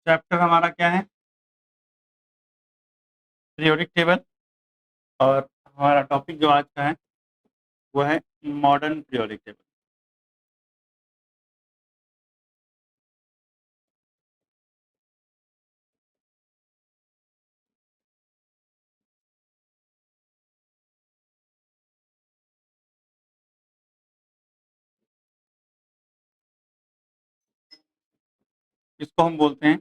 Chapter हमारा क्या है? Periodic table. और हमारा टॉपिक जो आज का है वो है मॉडर्न पीरियोडिक टेबल। इसको हम बोलते हैं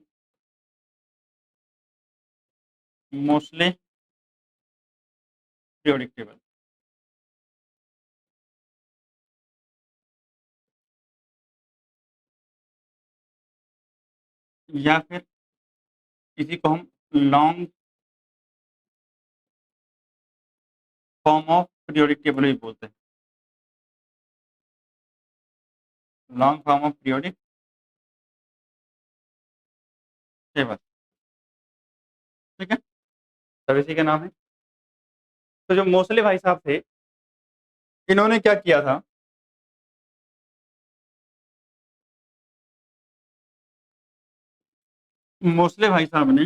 मोस्टली पीरियोडिक टेबल, या फिर इसी को हम long form of periodic table भी बोलते हैं। Long form of periodic table. ठीक है, सब इसी का नाम है। तो जो मोस्टली भाई साहब थे, इन्होंने क्या किया था? मोस्टली भाई साहब ने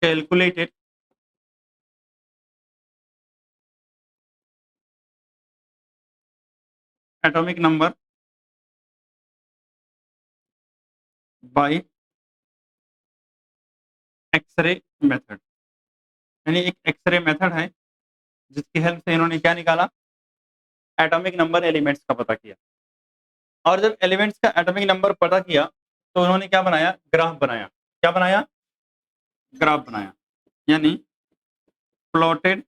calculated atomic number by X-ray method. यानी एक एक्सरे मेथड है जिसकी हेल्प से इन्होंने क्या निकाला? एटॉमिक नंबर एलिमेंट्स का पता किया। और जब एलिमेंट्स का एटॉमिक नंबर पता किया तो उन्होंने क्या बनाया? ग्राफ बनाया। क्या बनाया? ग्राफ बनाया। यानी प्लॉटेड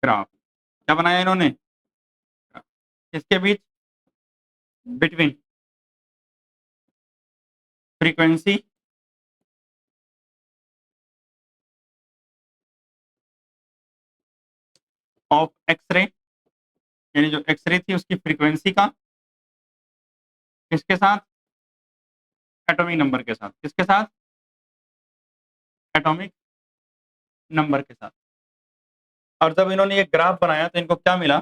ग्राफ। क्या बनाया इन्होंने? इसके बीच बिटवीन फ्रीक्वेंसी ऑफ एक्सरे, यानी जो एक्सरे थी उसकी फ्रीक्वेंसी का किसके साथ? एटॉमिक नंबर के साथ। किसके साथ? एटॉमिक नंबर के साथ। और जब इन्होंने ये ग्राफ बनाया तो इनको क्या मिला?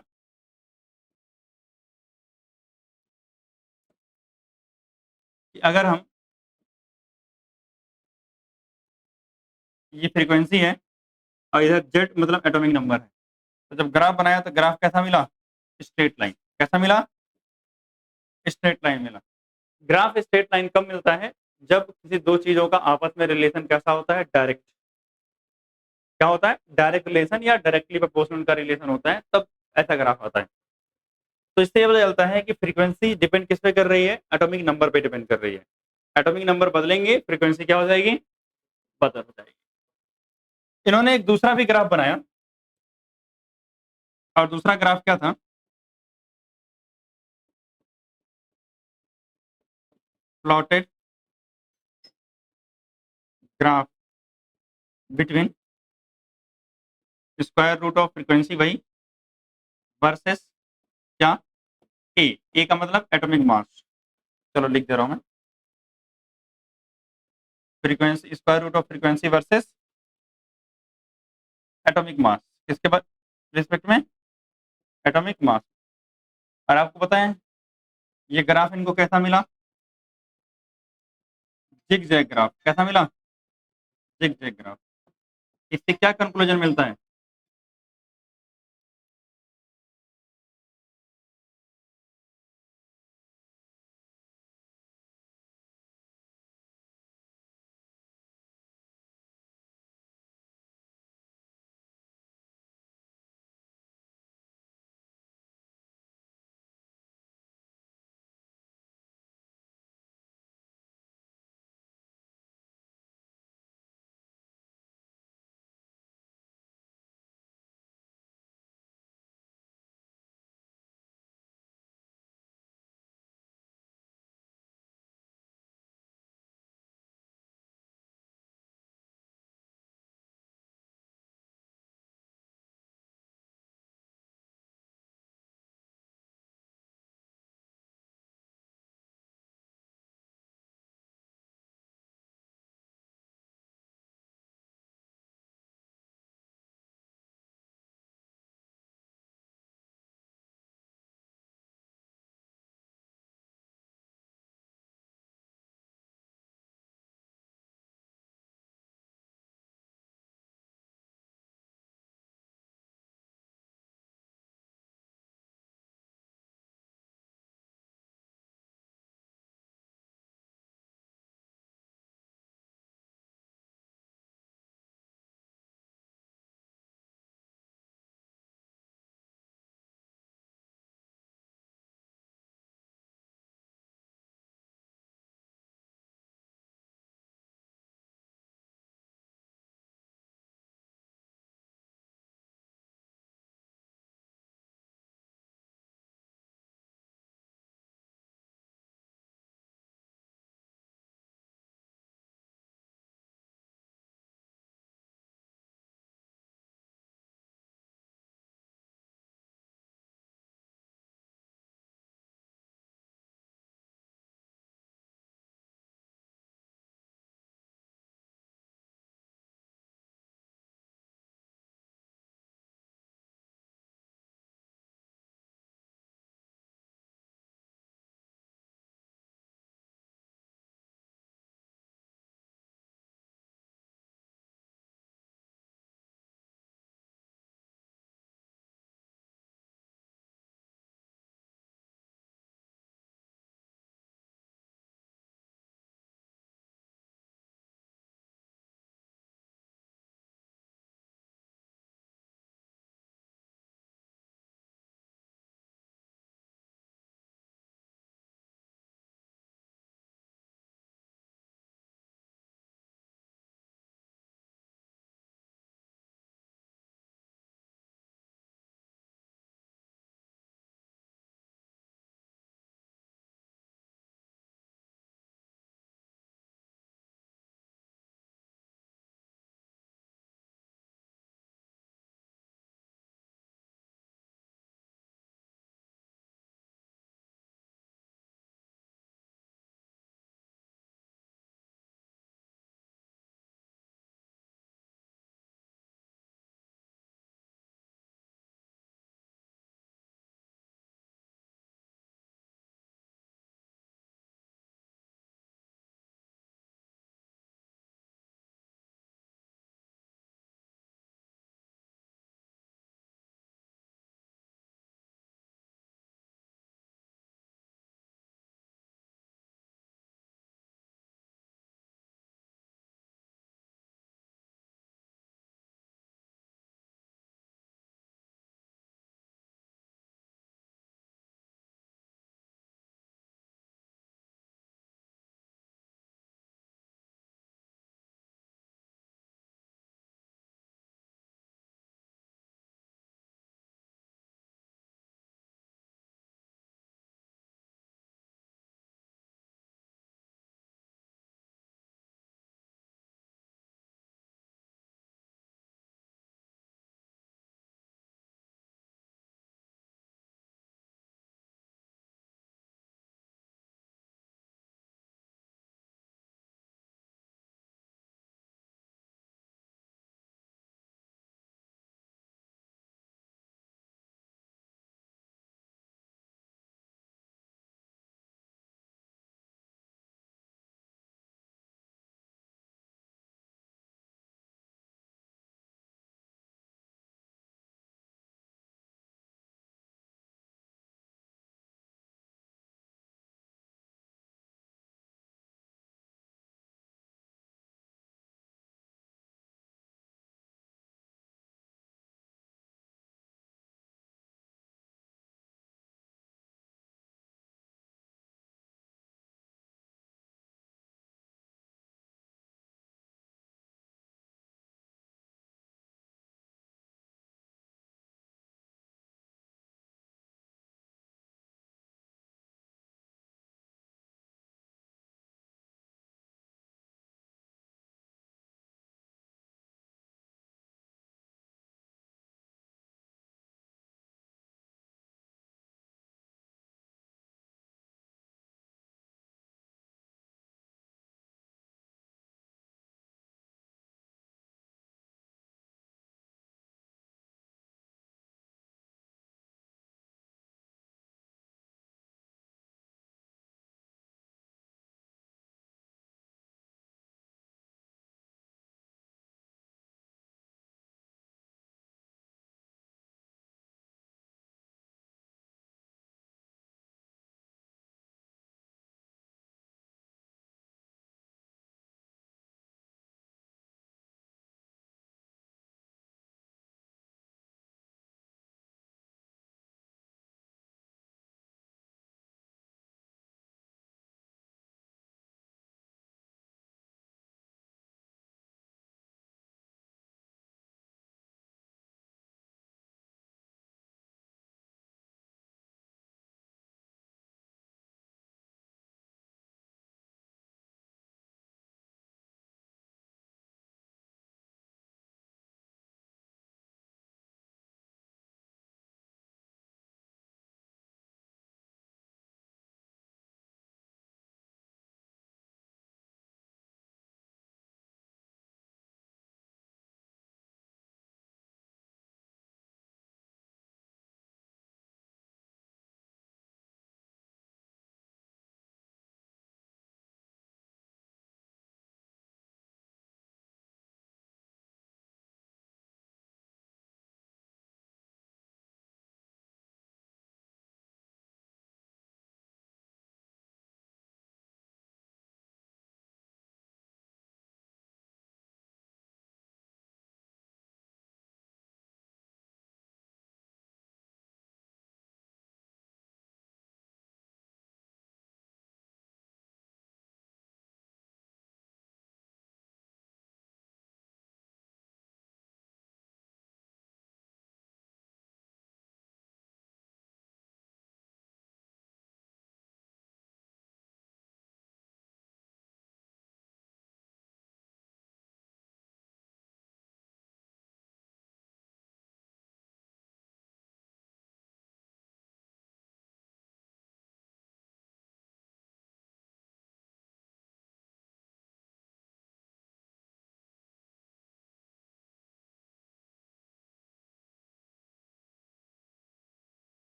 कि अगर हम, ये फ्रीक्वेंसी है और इधर जेड मतलब एटॉमिक नंबर है, तो जब ग्राफ बनाया तो ग्राफ कैसा मिला? Straight line. कैसा मिला? स्ट्रेट लाइन मिला। ग्राफ स्ट्रेट लाइन कब मिलता है? जब किसी दो चीजों का आपस में रिलेशन कैसा होता है? डायरेक्ट। क्या होता है? डायरेक्ट रिलेशन या डायरेक्टली प्रोपोर्शनल का रिलेशन होता है, तब ऐसा ग्राफ आता है। तो इससे ये पता चलता है कि फ्रीक्वेंसी डिपेंड किस पे कर रही है? एटॉमिक नंबर पे डिपेंड कर रही है। एटॉमिक नंबर बदलेंगे, फ्रीक्वेंसी क्या हो जाएगी? बदल हो जाएगी। इन्होंने एक दूसरा भी ग्राफ बनाया, और दूसरा ग्राफ क्या था? Plotted graph between square root of frequency वही वर्सेस क्या? ए का मतलब एटॉमिक मास। चलो लिख दे रहा हूं मैं। Frequency square root of frequency versus atomic mass. किसके बाद रिस्पेक्ट में? Atomic mass. और आपको पता है ये ग्राफ इनको कैसा मिला? Zigzag graph. कैसा मिला? Zigzag graph. इससे क्या कंक्लूजन मिलता है?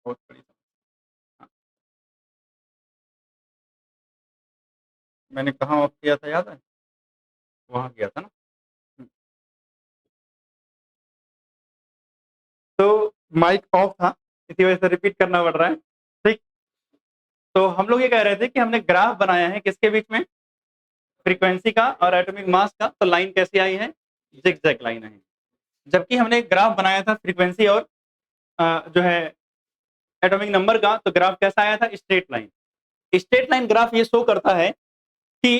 बहुत बड़ी समस्या। हाँ, मैंने कहाँ ऑफ किया था याद है? वहाँ किया था ना। हम्म। तो माइक ऑफ था, इसी वजह से रिपीट करना पड़ रहा है। ठीक। तो हम लोग ये कह रहे थे कि हमने ग्राफ बनाया है किसके बीच में, फ्रीक्वेंसी का और एटॉमिक मास का। तो लाइन कैसी आई है, जिगजैग लाइन है। जबकि हमने ग्राफ बनाया था फ्रीक्वेंसी और जो है एटॉमिक नंबर का, तो ग्राफ कैसा आया था, straight line. Straight line graph ये शो करता है कि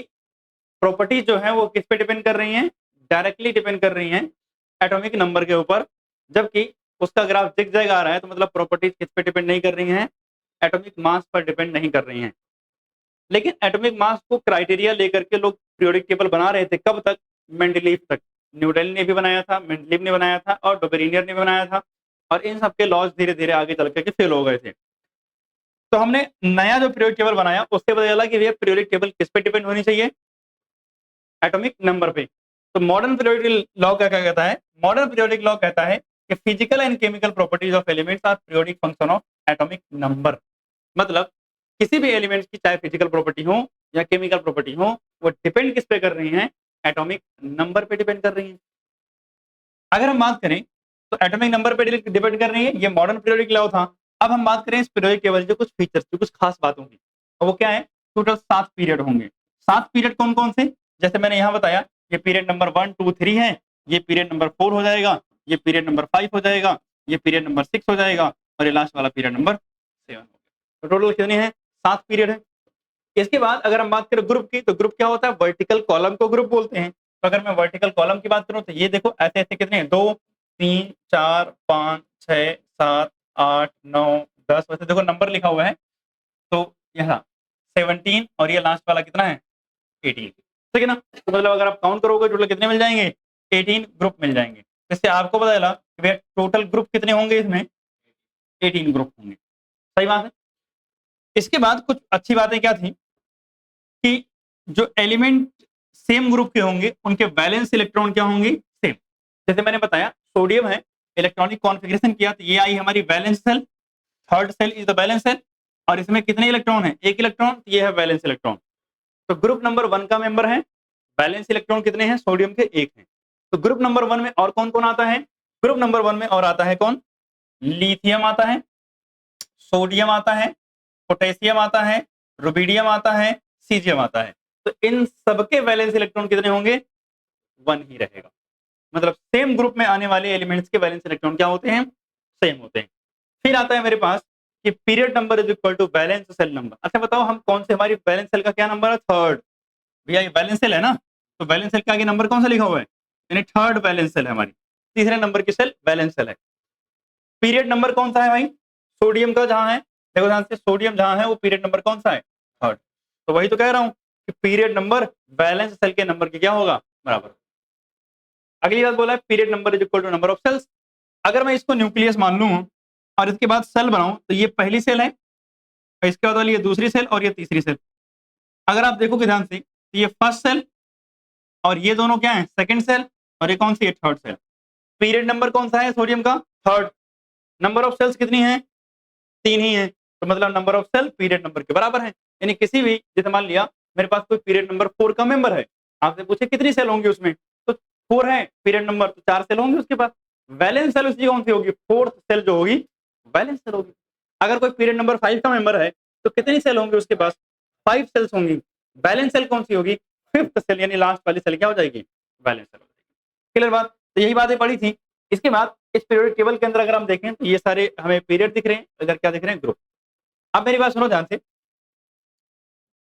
प्रॉपर्टीज जो है वो किस पे डिपेंड कर रही हैं, डायरेक्टली डिपेंड कर रही हैं एटॉमिक नंबर के ऊपर। जबकि उसका ग्राफ जिगजैग आ रहा है, तो मतलब प्रॉपर्टीज किस पे डिपेंड नहीं कर रही हैं, एटॉमिक मास पर डिपेंड नहीं कर रही हैं। लेकिन एटॉमिक मास को क्राइटेरिया लेकर के लोग पीरियोडिक टेबल बना रहे थे, कब तक, मेंडलीव तक। न्यूटन ने भी बनाया था, मेंडलीव ने बनाया था और डोबेरिनियर ने भी बनाया था, और इन सबके लॉज धीरे धीरे आगे चल करके फेल हो गए थे। तो हमने नया जो पीरियोडिक टेबल बनाया, उससे पता चला कि भैया पीरियोडिक टेबल किस पे डिपेंड होनी चाहिए, एटॉमिक नंबर पे। तो मॉडर्न पीरियोडिक लॉ क्या क्या कहता है, मॉडर्न पीरियोडिक लॉ कहता है कि physical and chemical properties of elements are periodic function of atomic number. मतलब किसी भी एलिमेंट्स की चाहे फिजिकल प्रॉपर्टी हो या केमिकल प्रॉपर्टी हो, वो डिपेंड किस पे कर रही हैं, एटॉमिक नंबर पे डिपेंड कर रही हैं। अगर हम बात करें तो एटॉमिक नंबर पे डिपेंड कर रही है, ये मॉडर्न पीरियोडिक लॉ था। अब हम बात करें इस पीरियोडिक टेबल के कुछ फीचर्स की, कुछ खास बातों की। तो वो क्या है, टोटल 7 पीरियड होंगे। 7 पीरियड कौन कौन से, जैसे मैंने यहाँ बताया, ये पीरियड नंबर 1 2 3 है, ये पीरियड नंबर 4 हो जाएगा, ये पीरियड नंबर 5 हो जाएगा, ये पीरियड नंबर 6 हो जाएगा, और ये लास्ट वाला पीरियड नंबर 7 हो गया। तो टोटल कितने हैं, 7 पीरियड है। इसके बाद अगर हम बात करें ग्रुप की, तो ग्रुप क्या होता है, वर्टिकल कॉलम को ग्रुप बोलते हैं। तो अगर मैं वर्टिकल कॉलम की बात करूं, तो ये देखो ऐसे ऐसे कितने हैं, 2 3 4 5 6 7 8 9 10, वैसे देखो नंबर लिखा हुआ है। तो यहाँ 17 और ये लास्ट वाला कितना है, 18। ठीक है ना। तो मतलब अगर आप काउंट करोगे टोटल कितने मिल जाएंगे, 18 ग्रुप मिल जाएंगे। इससे आपको पता चला कि भैया टोटल ग्रुप कितने होंगे, इसमें 18 ग्रुप होंगे। सही बात है। इसके बाद कुछ अच्छी बातें क्या थी कि जो एलिमेंट सेम ग्रुप के होंगे, उनके वैलेंस इलेक्ट्रॉन क्या होंगे, सेम। जैसे मैंने बताया सोडियम है, इलेक्ट्रॉनिक कॉन्फ़िगरेशन किया तो ये आई हमारी valence shell, third shell is the valence shell, और इसमें कितने इलेक्ट्रॉन है, एक इलेक्ट्रॉन, तो ये है वैलेंस इलेक्ट्रॉन। तो ग्रुप नंबर 1 का मेंबर है, वैलेंस इलेक्ट्रॉन कितने हैं, सोडियम के एक हैं। तो ग्रुप नंबर 1 में और कौन कौन आता है, ग्रुप नंबर 1 में और आता है कौन, लिथियम आता है, सोडियम आता है, पोटेशियम आता है, रुबिडियम आता है, सीजियम आता है। तो इन सबके वैलेंस इलेक्ट्रॉन कितने होंगे, 1 ही रहेगा। मतलब सेम ग्रुप में आने वाले एलिमेंट्स के वैलेंस इलेक्ट्रॉन क्या होते हैं, सेम होते हैं। फिर आता है मेरे पास कि period number is equal to valence shell number. अच्छा बताओ हम कौन से, हमारी बैलेंस सेल का क्या नंबर है, थर्ड। भैया ये बैलेंस सेल है ना, तो बैलेंस सेल का आगे नंबर कौन सा लिखा हुआ है, यानी थर्ड बैलेंस सेल है हमारी, तीसरे नंबर की सेल बैलेंस सेल है। पीरियड नंबर कौन सा है भाई, सोडियम का जहां है, देखो ध्यान से, सोडियम जहां है वो पीरियड नंबर कौन सा है, थर्ड। तो वही तो कह रहा हूं कि पीरियड नंबर बैलेंस सेल के नंबर के क्या होगा, बराबर। अगली बात बोला है period number is equal to number of shells. अगर मैं इसको न्यूक्लियस मान लूं और इसके बाद सेल बनाऊं, तो ये पहली सेल है, और इसके बाद वाली ये दूसरी सेल, और ये तीसरी सेल। अगर आप देखोगे ध्यान से, तो ये फर्स्ट सेल और ये दोनों क्या है, सेकंड सेल, और ये कौन सी है, थर्ड सेल। पीरियड नंबर कौन सा है सोडियम का, थर्ड। नंबर ऑफ सेल्स कितनी है, 3 ही है। तो मतलब number of shell period number के बराबर है। यानी किसी भी, जैसे मान लिया मेरे पास कोई पीरियड नंबर 4 का मेंबर है, आपसे पूछे कितनी सेल होंगी उसमें, तो 4 है पीरियड नंबर, तो 4 सेल होंगे उसके पास। वैलेंस सेल उसकी कौन सी होगी, फोर्थ सेल जो होगी वैलेंस सेल होगी। अगर कोई पीरियड नंबर 5 का मेंबर है, तो कितनी सेल होंगी उसके पास, 5 सेल्स होंगी। बैलेंस सेल कौन सी होगी, फिफ्थ सेल, यानी लास्ट वाली सेल क्या हो जाएगी, बैलेंस सेल हो जाएगी। क्लियर बात। तो यही बातें पढ़ी थी। इसके बाद इस पीरियड टेबल के अंदर अगर हम देखें, तो ये सारे हमें पीरियड दिख रहे हैं, अगर क्या दिख रहे हैं, ग्रुप। अब मेरी बात सुनो ध्यान से,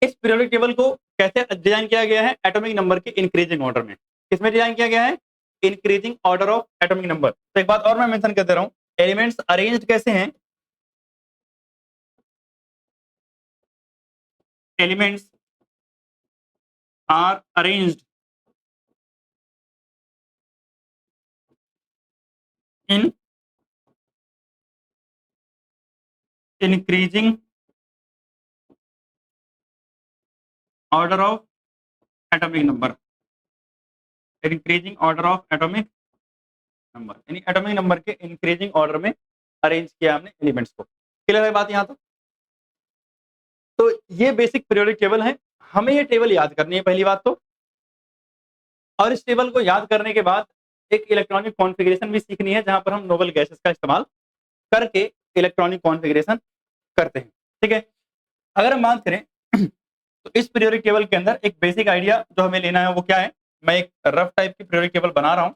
इस पीरियोडिक टेबल को कैसे डिजाइन किया गया है, एटॉमिक नंबर के इंक्रीजिंग ऑर्डर में। किसमें डिजाइन किया गया है, increasing order of atomic number. तो एक बात और मैं मेंशन कर दे रहा हूं, एलिमेंट्स अरेंज्ड कैसे हैं, elements are arranged in increasing order of atomic number, increasing order of atomic number, यानी एटॉमिक नंबर के इंक्रीजिंग ऑर्डर में अरेंज किया हमने एलिमेंट्स को। क्लियर है बात यहाँ तक? तो ये बेसिक पीरियोडिक टेबल है, हमें ये टेबल याद करनी है पहली बात तो, और इस टेबल को याद करने के बाद एक इलेक्ट्रॉनिक कॉन्फ़िगरेशन भी सीखनी है जहां पर हम नोबल गैसेस का इस्तेमाल करके इलेक्ट्रॉनिक कॉन्फ़िगरेशन करते हैं। ठीक है, अगर हम बात करें तो इस पीरियोडिक टेबल के अंदर एक बेसिक आइडिया जो हमें लेना है वो क्या है, मैं एक रफ टाइप की पीरियोडिक टेबल बना रहा हूं।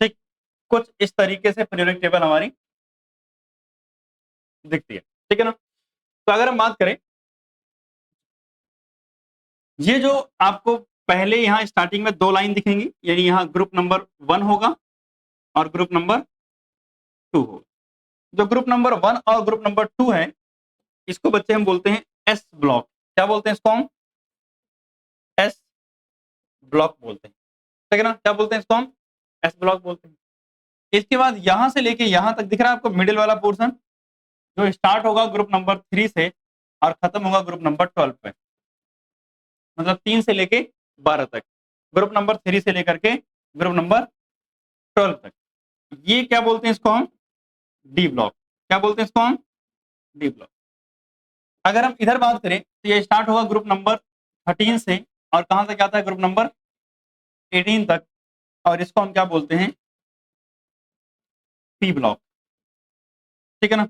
ठीक, कुछ इस तरीके से पीरियोडिक टेबल हमारी दिखती है। ठीक है ना, तो अगर हम बात करें, ये जो आपको पहले यहाँ स्टार्टिंग में दो लाइन दिखेंगी, यानी यहाँ ग्रुप नंबर 1 होगा और ग्रुप नंबर 2 होगा। जो ग्रुप नंबर 1 और ग्रुप नंबर 2 है, इसको बच्चे हम बोलते हैं एस ब्लॉक। क्या बोलते हैं इसको हम? एस ब्लॉक बोलते हैं। ठीक है ना, क्या बोलते हैं इसको हम? एस ब्लॉक बोलते हैं। इसके बाद यहां से लेके यहां तक दिख रहा है आपको मिडिल वाला पोर्शन, जो स्टार्ट होगा ग्रुप नंबर 3 से और खत्म होगा ग्रुप नंबर 12 पे, मतलब 3 से लेके 12 तक, ग्रुप नंबर 3 से लेकर के ग्रुप नंबर 12 तक। ये क्या बोलते हैं इसको हम? D block. क्या बोलते हैं इसको हम? D block. अगर हम इधर बात करें तो ये स्टार्ट होगा ग्रुप नंबर 13 से और कहां तक जाता है? ग्रुप नंबर 18 तक, और इसको हम क्या बोलते हैं? P block. ठीक है ना,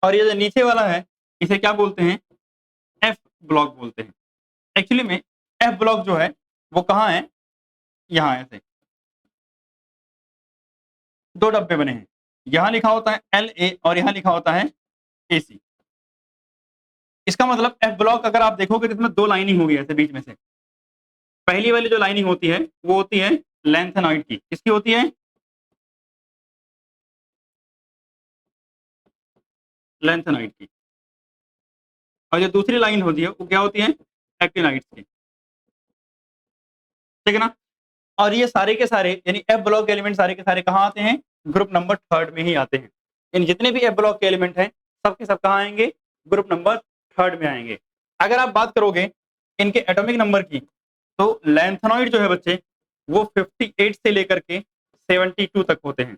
और ये जो नीचे वाला है इसे क्या बोलते हैं? एफ ब्लॉक बोलते हैं। एक्चुअली में एफ ब्लॉक जो है वो कहाँ है? यहाँ ऐसे दो डब्बे बने हैं, यहाँ लिखा होता है एल ए और यहाँ लिखा होता है ए सी। इसका मतलब एफ ब्लॉक अगर आप देखोगे तो इसमें दो लाइनिंग होगी ऐसे बीच में से। पहली वाली जो लाइनिंग होती है वो होती है लेंथेनॉइड की। किसकी होती है? लेंथेनॉइड की। और जो दूसरी लाइन होती है वो क्या होती है? एक्टिनाइड्स की। ठीक है ना, और ये सारे के सारे यानी एफ ब्लॉक के एलिमेंट सारे के सारे कहाँ आते हैं? ग्रुप नंबर 3 में ही आते हैं। इन जितने भी एफ ब्लॉक के एलिमेंट हैं सब के सब कहाँ आएंगे? ग्रुप नंबर 3 में आएंगे। अगर आप बात करोगे इनके एटॉमिक नंबर की, तो लैंथेनॉइड जो है बच्चे वो 58 से लेकर के 72 तक होते हैं,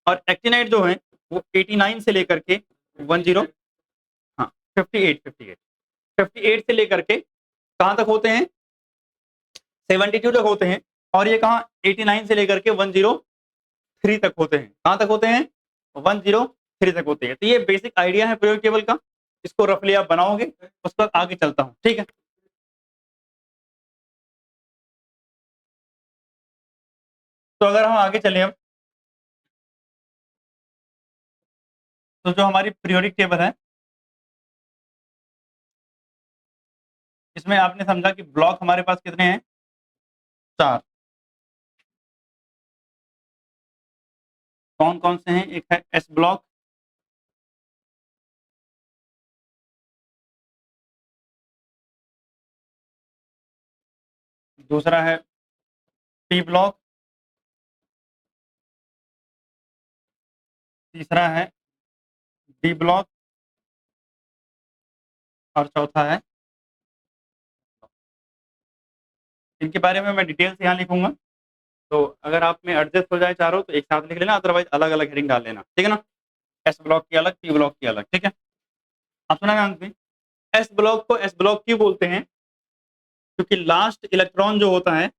और एक्टिनाइड जो है वो 89 से लेकर के 10, हाँ 58 से लेकर के कहाँ तक होते हैं? 72 तक होते हैं। और ये कहाँ? 89 से लेकर के 103 तक होते हैं। कहाँ तक होते हैं? 103 तक होते हैं। तो ये बेसिक आइडिया है पीरियोडिक टेबल का, इसको रफली आप बनाओगे, उस पर आगे चलता हूँ। ठीक है, तो अगर हम आगे चले अब, तो जो हमारी पीरियोडिक टेबल है इसमें आपने समझा कि ब्लॉक हमारे पास कितने हैं? 4। कौन कौन से हैं? एक है एस ब्लॉक, दूसरा है पी ब्लॉक, तीसरा है डी ब्लॉक, और चौथा है। इनके बारे में मैं डिटेल से यहाँ लिखूंगा, तो अगर आप में एडजस्ट हो जाए चारों तो एक साथ लिख लेना, अदरवाइज अलग अलग हेडिंग डाल लेना। ठीक है ना, एस ब्लॉक की अलग, पी ब्लॉक की अलग। ठीक है, आप सुना ध्यान से, एस ब्लॉक को एस ब्लॉक क्यों बोलते हैं? क्योंकि लास्ट इलेक्ट्रॉन जो होता है,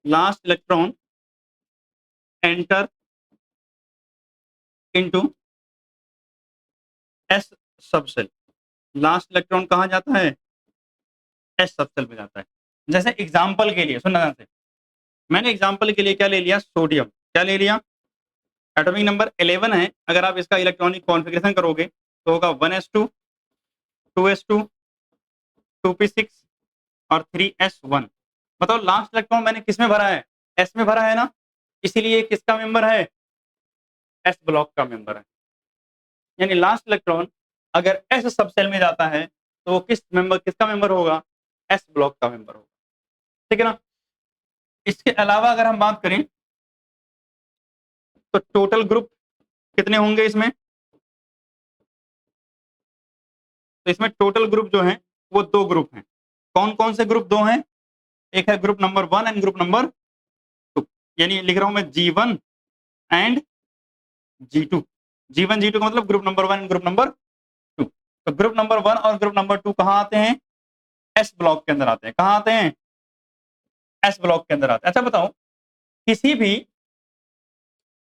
last electron enter into S subshell. Last electron कहाँ जाता है? एस सबसेल में जाता है। जैसे एग्जाम्पल के लिए सुनना ध्यान से, मैंने एग्जाम्पल के लिए क्या ले लिया? सोडियम। क्या ले लिया? एटॉमिक नंबर 11 है। अगर आप इसका इलेक्ट्रॉनिक कॉन्फ़िगरेशन करोगे तो होगा 1s2, 2s2, 2p6 और 3s1। बताओ लास्ट इलेक्ट्रॉन मैंने किस में भरा है? एस में भरा है ना, इसीलिए किसका मेंबर है? एस ब्लॉक का मेंबर है। यानी लास्ट इलेक्ट्रॉन अगर एस सब सेल में जाता है तो वो किसका मेंबर होगा? एस ब्लॉक का मेंबर होगा। ठीक है ना, इसके अलावा अगर हम बात करें तो टोटल ग्रुप कितने होंगे इसमें? तो इसमें टोटल ग्रुप जो है वो 2 ग्रुप हैं। कौन कौन से ग्रुप 2 हैं? एक है group number 1 and group number 2, यानी लिख रहा हूं मैं G1 and G2। G1 G2 का मतलब group number 1 and group number 2। तो ग्रुप नंबर 1 और ग्रुप नंबर 2 कहां आते हैं? एस ब्लॉक के अंदर आते हैं। कहां आते हैं? एस ब्लॉक के अंदर आते हैं। अच्छा बताओ, किसी भी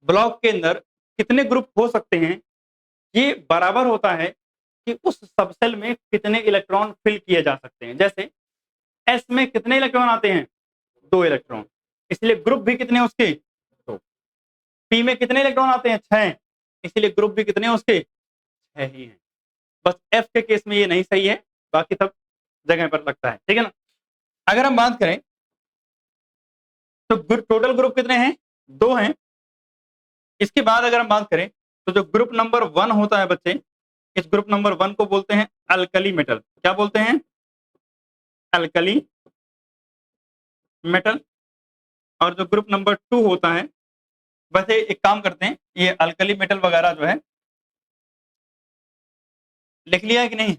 ब्लॉक के अंदर कितने ग्रुप हो सकते हैं? ये बराबर होता है कि उस सबसेल में कितने इलेक्ट्रॉन फिल किए जा सकते हैं। जैसे एस में कितने इलेक्ट्रॉन आते हैं? 2 इलेक्ट्रॉन, इसलिए ग्रुप भी कितने उसके? 2। पी में कितने इलेक्ट्रॉन आते हैं? 6, इसलिए ग्रुप भी कितने उसके? 6 ही हैं। बस एफ के केस में ये नहीं सही है, बाकी सब जगह पर लगता है। ठीक है ना? अगर हम बात करें तो टोटल ग्रुप कितने हैं? 2 हैं। इसके बाद अगर हम बात करें तो जो ग्रुप नंबर 1 होता है बच्चे, इस ग्रुप नंबर 1 को बोलते हैं अल्कली मेटल। क्या बोलते हैं? Alkali metal. और जो ग्रुप नंबर 2 होता है, वैसे एक काम करते हैं, ये अल्कली मेटल वगैरह जो है लिख लिया है कि नहीं?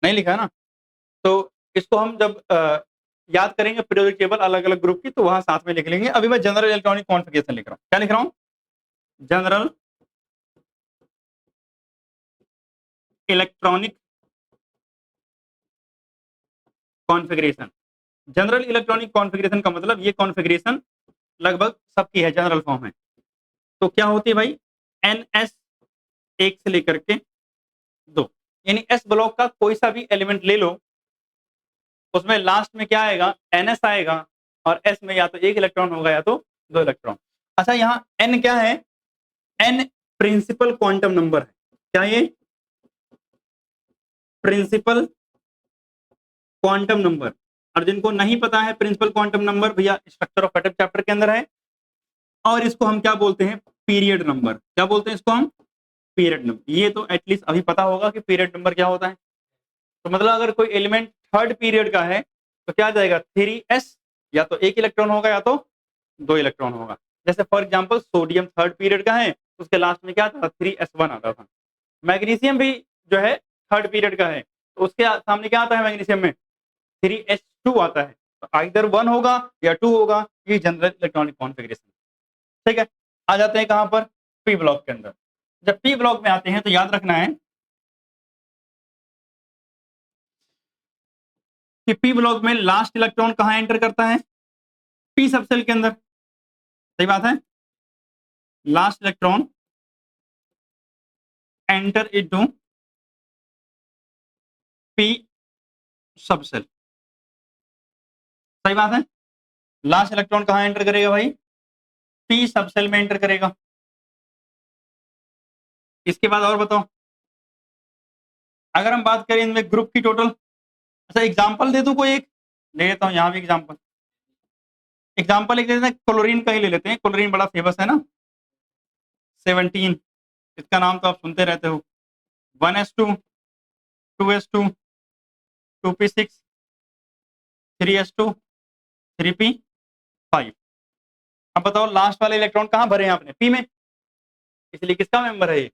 नहीं लिखा ना? तो इसको हम जब याद करेंगे पीरियोडिक टेबल अलग अलग ग्रुप की, तो वहां साथ में लिख लेंगे। अभी मैं जनरल इलेक्ट्रॉनिक कॉन्फ़िगरेशन लिख रहा हूँ। क्या लिख रहा हूँ? General electronic configuration. General electronic configuration का मतलब ये कॉन्फ़िगरेशन लगभग सबकी है, जनरल फॉर्म है। तो क्या होती है भाई? NS 1 से लेकर के 2, यानी एस ब्लॉक का कोई सा भी एलिमेंट ले लो, उसमें लास्ट में क्या आएगा? NS आएगा, और S में या तो 1 इलेक्ट्रॉन होगा या तो 2 इलेक्ट्रॉन। अच्छा, यहाँ N क्या है? N प्रिंसिपल क्वांटम नंबर है। क्या ये? Principal quantum number. और जिनको नहीं पता है प्रिंसिपल क्वांटम नंबर, भैया स्ट्रक्चर ऑफ एटम चैप्टर के अंदर है। और इसको हम क्या बोलते हैं? Period number. क्या बोलते हैं इसको हम? Period number. ये तो एटलीस्ट अभी पता होगा कि पीरियड नंबर क्या होता है। तो मतलब अगर कोई एलिमेंट थर्ड पीरियड का है तो क्या आ जाएगा? 3s, या तो 1 इलेक्ट्रॉन होगा या तो 2 इलेक्ट्रॉन होगा। जैसे for example sodium third period का है, उसके लास्ट में क्या आता था? 3s1 आता था। मैग्नीशियम भी जो है थर्ड पीरियड का है, तो उसके सामने क्या आता है? मैग्नीशियम में 3s2 आता है। तो आइदर 1 होगा या 2 होगा। ये जनरल इलेक्ट्रॉनिक कॉन्फ़िगरेशन। ठीक है, आ जाते हैं कहां पर? पी ब्लॉक के अंदर। जब पी ब्लॉक में आते हैं तो याद रखना है कि पी ब्लॉक में लास्ट इलेक्ट्रॉन कहां एंटर करता है? पी सबसेल के अंदर। सही बात है। Last electron enter into P subshell. सही बात है। लास्ट इलेक्ट्रॉन कहां एंटर करेगा भाई? पी सबसेल में एंटर करेगा। इसके बाद और बताओ, अगर हम बात करें इनमें ग्रुप की टोटल। अच्छा, एग्जांपल दे दूं कोई एक? ले लेता हूं यहां भी एग्जांपल। एग्जांपल एक लेते हैं, क्लोरीन का ही ले लेते हैं। क्लोरीन बड़ा फेमस है ना, 17। इसका नाम तो आप सुनते रहते हो। 1s2, 2s2, 2p6, 3s2, 3p5। अब बताओ लास्ट वाले इलेक्ट्रॉन कहां भरे हैं आपने? पी में, इसलिए किसका मेंबर है ये?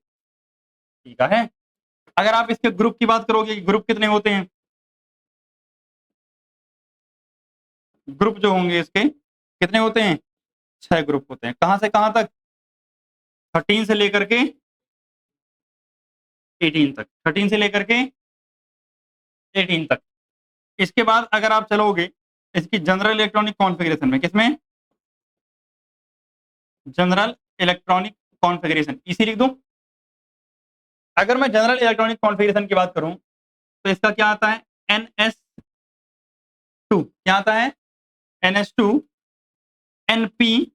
पी का है। अगर आप इसके ग्रुप की बात करोगे, ग्रुप कितने होते हैं? ग्रुप जो होंगे इसके कितने होते हैं? 6 ग्रुप होते हैं। कहां से कहां तक? 13 से लेकर के 18 तक। 13 से लेकर के 18 तक। इसके बाद अगर आप चलोगे इसकी जनरल इलेक्ट्रॉनिक कॉन्फ़िगरेशन में, किसमें? जनरल इलेक्ट्रॉनिक कॉन्फ़िगरेशन, इसी लिख दूं। अगर मैं जनरल इलेक्ट्रॉनिक कॉन्फ़िगरेशन की बात करूं तो इसका क्या आता है? NS2। क्या आता है? NS2 NP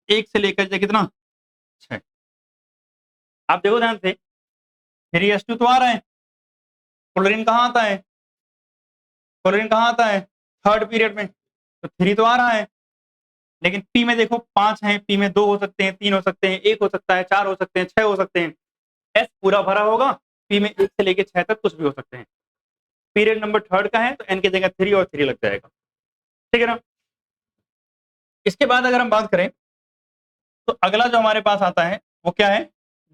1 से लेकर के कितना? 6। आप देखो ध्यान से, 3s2 तो आ रहा है। क्लोरीन कहां आता है? क्लोरीन कहां आता है? थर्ड पीरियड में। तो 3 तो आ रहा है। लेकिन पी में देखो 5 है, पी में 2 हो सकते हैं, 3 हो सकते हैं, 1 हो सकता है, 4 हो सकते हैं, 6 हो सकते हैं। एस पूरा भरा होगा, पी में 1 से लेकर 6 तक कुछ भी हो सकते हैं। पीरियड नंबर थर्ड का है तो एन की जगह 3 और 3 लग जाएगा। ठीक है ना? इसके बाद अगर हम बात करें तो अगला जो हमारे पास आता है वो क्या है,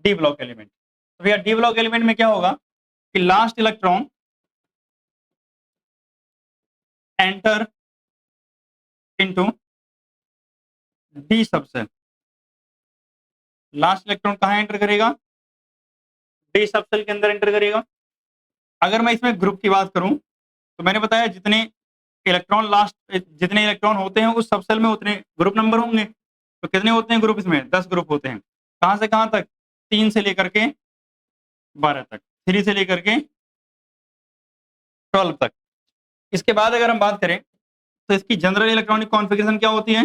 डी ब्लॉक एलिमेंट। तो भैया डी ब्लॉक एलिमेंट में क्या होगा कि last electron enter into D subshell. Last electron कहां एंटर करेगा, डी सबसेल के अंदर एंटर करेगा। अगर मैं इसमें ग्रुप की बात करूं तो मैंने बताया जितने इलेक्ट्रॉन होते हैं उस सबसेल में उतने ग्रुप नंबर होंगे। तो कितने होते हैं ग्रुप, इसमें 10 ग्रुप होते हैं। कहां से कहां तक, 3 से लेकर के 12 तक, 3 से लेकर के 12 तक। इसके बाद अगर हम बात करें तो इसकी जनरल इलेक्ट्रॉनिक कॉन्फ़िगरेशन क्या होती है,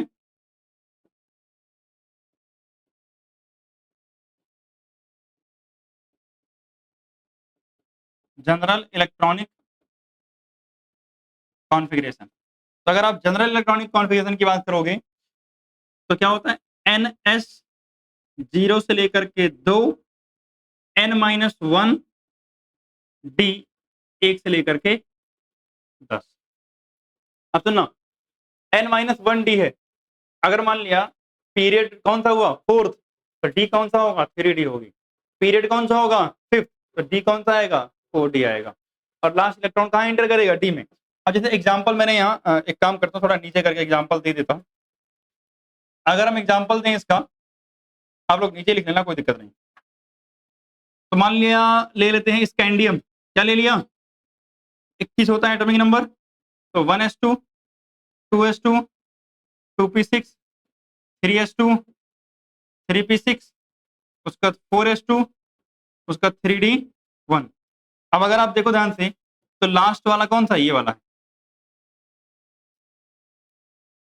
जनरल इलेक्ट्रॉनिक कॉन्फ़िगरेशन। तो अगर आप जनरल इलेक्ट्रॉनिक कॉन्फ़िगरेशन की बात करोगे तो क्या होता है, NS 0 से लेकर के 2, N-1, D 1 से लेकर के 10। अब सुनना, N-1D है। अगर मान लिया पीरियड कौन सा हुआ, फोर्थ, तो डी कौन सा होगा, 3D होगी। पीरियड कौन सा होगा, फिफ्थ, तो डी कौन सा आएगा, 4D आएगा। और लास्ट इलेक्ट्रॉन कहाँ एंटर करेगा, डी में। अब जैसे एग्जांपल मैंने यहाँ एक काम करता हूँ, थोड़ा नीचे करके एग्जांपल दे देता हूँ। अगर हम एग्जांपल दें इसका, आप लोग नीचे लिख लेना, कोई दिक्कत नहीं। तो मान लिया ले लेते हैं स्कैंडियम, क्या ले लिया, 21 होता है एटॉमिक नंबर। तो 1s2, 2s2, 2p6, 3s2, 3p6, उसका 4s2, उसका 3d1। अब अगर आप देखो ध्यान से तो लास्ट वाला कौन सा, ये वाला है।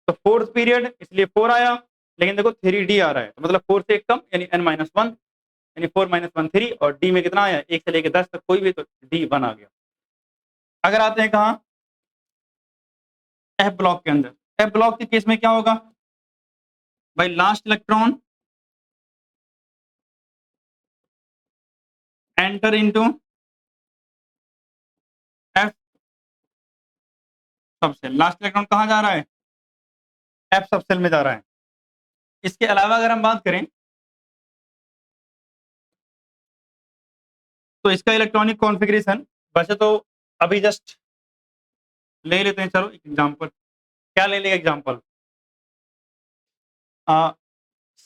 तो फोर्थ पीरियड इसलिए 4 आया, लेकिन देखो 3d आ रहा है, तो मतलब 4 से एक कम, यानी n-1, यानी 4 - 1 3। और डी में कितना आया, 1 से लेकर 10 तक कोई भी, तो D1 आ गया। अगर आते हैं कहा एफ ब्लॉक के अंदर, एफ ब्लॉक के केस में क्या होगा भाई, last electron enter into F subshell. Last electron कहां जा रहा है, एफ सबसेल में जा रहा है। इसके अलावा अगर हम बात करें तो इसका इलेक्ट्रॉनिक कॉन्फ़िगरेशन, वैसे तो अभी जस्ट ले लेते हैं, चलो एग्जांपल, क्या ले लेंगे एग्जांपल,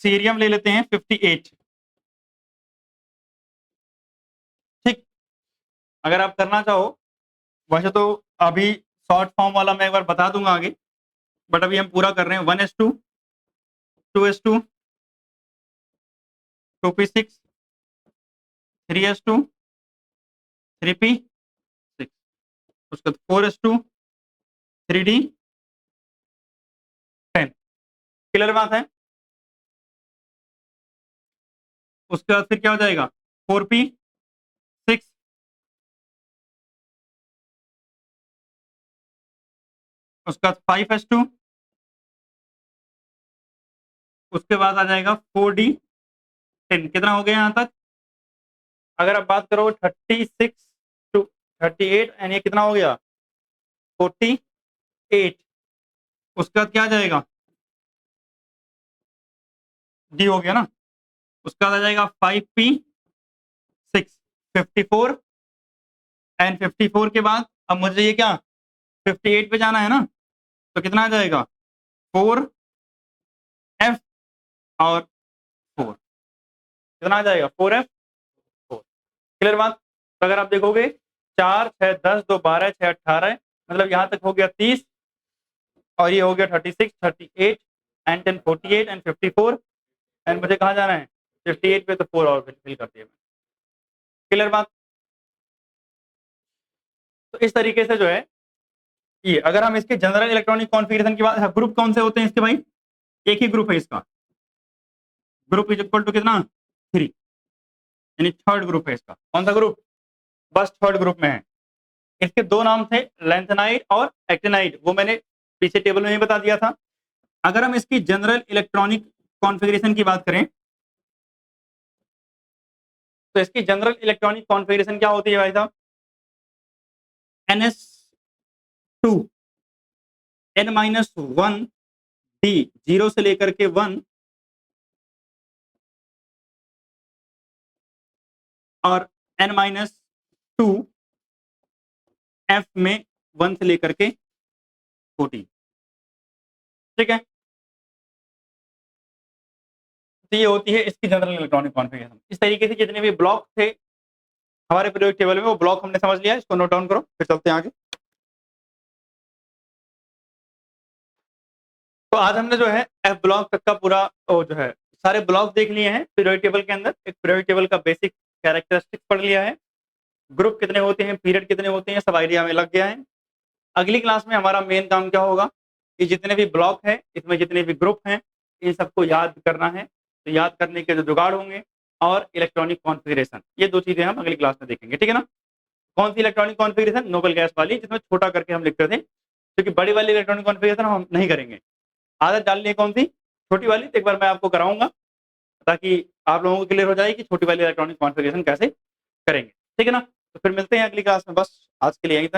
सीरियम ले लेते हैं 58। ठीक, अगर आप करना चाहो, वैसे तो अभी शॉर्ट फॉर्म वाला मैं एक बार बता दूंगा आगे, बट अभी हम पूरा कर रहे हैं। 1s2, 2s2, 2p6, 3s2, 3p6, उसके बाद 4s2, 3d10। क्लियर बात है। उसके बाद फिर क्या हो जाएगा, 4p6, उसके बाद 5s2, उसके बाद आ जाएगा 4d10। कितना हो गया यहाँ तक, अगर आप बात करो 36 टू 38, एंड ये कितना हो गया 48। उसके बाद क्या आ जाएगा, डी हो गया ना। उसके बाद आ जाएगा 5p6, 54, एंड 54 के बाद अब मुझे ये क्या 58 पे जाना है ना, तो कितना आ जाएगा 4f और 4, कितना आ जाएगा 4f 4। क्लियर बात। तो अगर आप देखोगे 4, 6, 10, 2, 12, 6, 18, मतलब यहाँ तक हो गया 30, और ये हो गया 36, 38, एंड 10, 48 एंड 54, एंड मुझे कहाँ जाना है 58 पे, तो 4 और फिल कर दिया। क्लियर बात। तो इस तरीके से जो है ये, अगर हम इसके जनरल इलेक्ट्रॉनिक कॉन्फ़िगरेशन की बात, ग्रुप कौन से होते हैं इसके भाई, एक ही ग्रुप है इसका, ग्रुप इज इक्वल टू कितना 3, यानी थर्ड ग्रुप है इसका। कौन सा ग्रुप, बस थर्ड ग्रुप में है। इसके दो नाम थे, लैंथेनाइड और एक्टिनाइड, वो मैंने पीछे टेबल में ही बता दिया था। अगर हम इसकी जनरल इलेक्ट्रॉनिक कॉन्फ़िगरेशन की बात करें तो इसकी जनरल इलेक्ट्रॉनिक कॉन्फ़िगरेशन क्या होती है भाई साहब, NS2, N-1, डी 0 से लेकर के 1 और n-2 F में 1 से लेकर के 14, ठीक है। तो ये होती है इसकी जनरल इलेक्ट्रॉनिक कॉन्फ़िगरेशन। इस तरीके से जितने भी ब्लॉक थे हमारे पीरियोडिक टेबल में, वो ब्लॉक हमने समझ लिया, इसको नोट डाउन करो, फिर चलते हैं आगे। तो आज हमने जो है एफ ब्लॉक तक का पूरा जो है सारे ब्लॉक देख लिए हैं पीरियोडिक टेबल के अंदर। एक पीरियोडिक टेबल का बेसिक कैरेक्टरिस्टिक्स पढ़ लिया है, ग्रुप कितने होते हैं, पीरियड कितने होते हैं, सब आइडिया में लग गया है। अगली क्लास में हमारा मेन काम क्या होगा कि जितने भी ब्लॉक है, इसमें जितने भी ग्रुप हैं, इन सबको याद करना है। तो याद करने के जो जुगाड़ होंगे और इलेक्ट्रॉनिक कॉन्फ़िगरेशन, ये 2 चीजें हम अगली क्लास में देखेंगे, ठीक है ना। कौन सी इलेक्ट्रॉनिक कॉन्फ़िगरेशन? नोबल गैस वाली, जिसमें छोटा करके हम लिखते थे, क्योंकि बड़ी वाली इलेक्ट्रॉनिक कॉन्फ़िगरेशन हम नहीं करेंगे। आदत डालनी है कौन सी? छोटी वाली। तो एक बार मैं आपको कराऊंगा ताकि आप लोगों को क्लियर हो जाए कि छोटी वाली इलेक्ट्रॉनिक कॉन्फ़िगरेशन कैसे करेंगे, ठीक है ना। तो फिर मिलते हैं अगली क्लास में। बस आज के लिए यहीं तक।